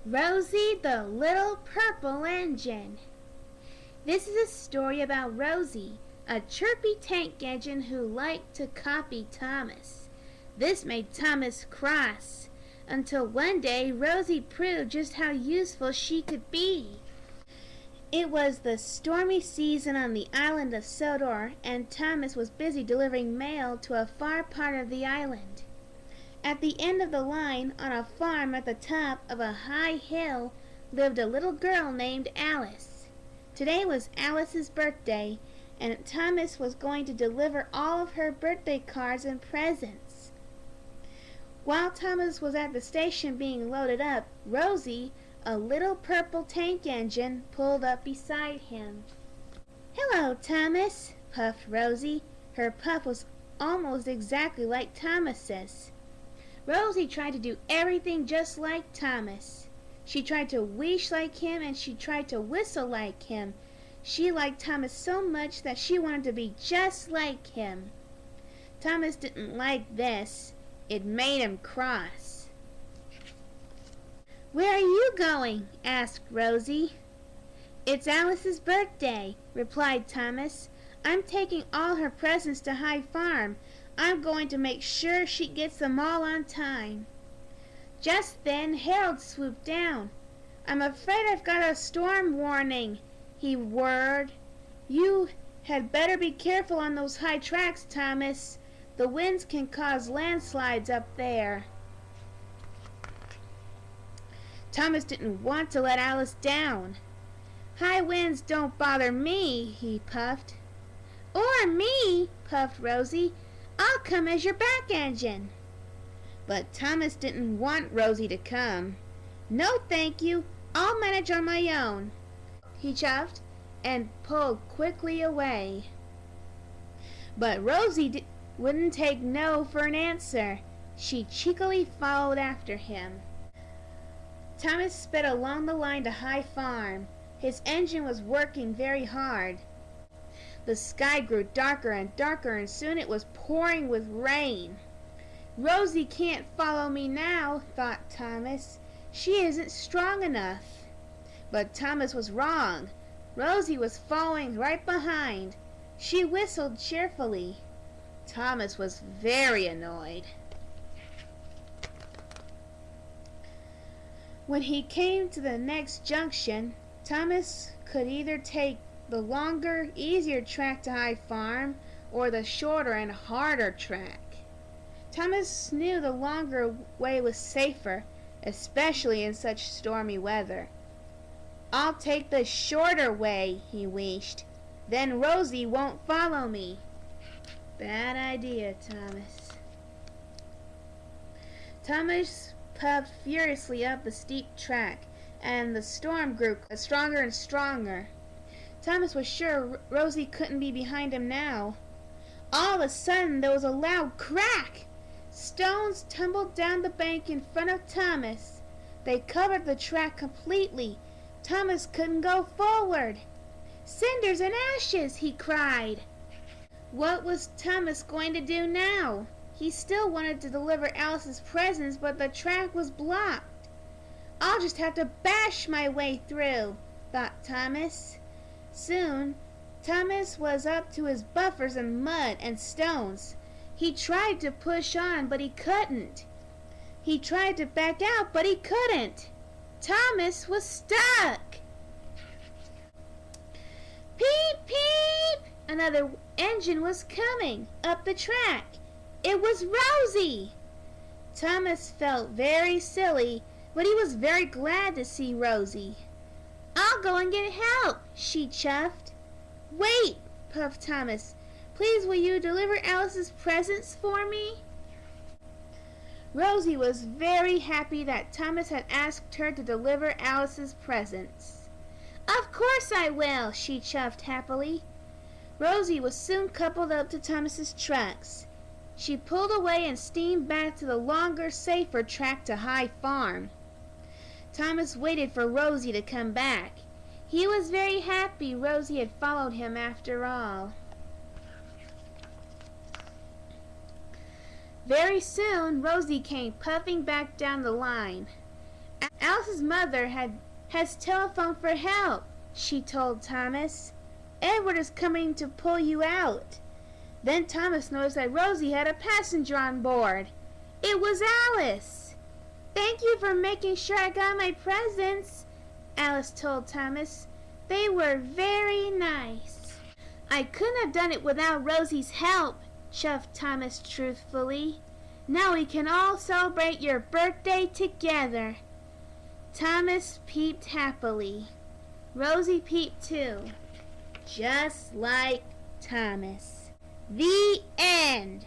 Rosie the Little Purple Engine. This is a story about Rosie, a chirpy tank engine who liked to copy Thomas. This made Thomas cross, until one day Rosie proved just how useful she could be. It was the stormy season on the island of Sodor, and Thomas was busy delivering mail to a far part of the island. At the end of the line, on a farm at the top of a high hill, lived a little girl named Alice. Today was Alice's birthday, and Thomas was going to deliver all of her birthday cards and presents. While Thomas was at the station being loaded up, Rosie, a little purple tank engine, pulled up beside him. "Hello, Thomas," puffed Rosie. Her puff was almost exactly like Thomas's. Rosie tried to do everything just like Thomas. She tried to wheesh like him, and she tried to whistle like him. She liked Thomas so much that she wanted to be just like him. Thomas didn't like this. It made him cross. "Where are you going?" asked Rosie. "It's Alice's birthday," replied Thomas. "I'm taking all her presents to High Farm. I'm going to make sure she gets them all on time." Just then Harold swooped down. "I'm afraid I've got a storm warning," he whirred. "You had better be careful on those high tracks, Thomas. The winds can cause landslides up there." Thomas didn't want to let Alice down. "High winds don't bother me," he puffed. "Or me," puffed Rosie. "I'll come as your back engine." But Thomas didn't want Rosie to come. "No, thank you. I'll manage on my own," he chuffed and pulled quickly away. But Rosie wouldn't take no for an answer. She cheekily followed after him. Thomas sped along the line to High Farm. His engine was working very hard. The sky grew darker and darker, and soon it was pouring with rain. "Rosie can't follow me now," thought Thomas. "She isn't strong enough." But Thomas was wrong. Rosie was following right behind. She whistled cheerfully. Thomas was very annoyed. When he came to the next junction, Thomas could either take the longer, easier track to High Farm or the shorter and harder track. Thomas knew the longer way was safer, especially in such stormy weather. "I'll take the shorter way," he wheezed. "Then Rosie won't follow me." "Bad idea, Thomas." Thomas puffed furiously up the steep track, and the storm grew stronger and stronger. Thomas was sure Rosie couldn't be behind him now. All of a sudden there was a loud crack. Stones tumbled down the bank in front of Thomas. They covered the track completely. Thomas couldn't go forward. "Cinders and ashes!" he cried. What was Thomas going to do now? He still wanted to deliver Alice's presents, but the track was blocked. "I'll just have to bash my way through," thought Thomas. Soon, Thomas was up to his buffers in mud and stones. He tried to push on, but he couldn't. He tried to back out, but he couldn't. Thomas was stuck. "Peep, peep!" Another engine was coming up the track. It was Rosie. Thomas felt very silly, but he was very glad to see Rosie. "I'll go and get help," she chuffed. "Wait," puffed Thomas. "Please will you deliver Alice's presents for me?" Rosie was very happy that Thomas had asked her to deliver Alice's presents. "Of course I will," she chuffed happily. Rosie was soon coupled up to Thomas's trucks. She pulled away and steamed back to the longer, safer track to High Farm. Thomas waited for Rosie to come back. He was very happy Rosie had followed him after all. Very soon, Rosie came puffing back down the line. Alice's mother has telephoned for help, she told Thomas. Edward is coming to pull you out. Then Thomas noticed that Rosie had a passenger on board. It was Alice. Thank you for making sure I got my presents, Alice told Thomas. They were very nice. I couldn't have done it without Rosie's help, shoved Thomas truthfully. Now we can all celebrate your birthday together. Thomas peeped happily. Rosie peeped too. Just like Thomas. The end.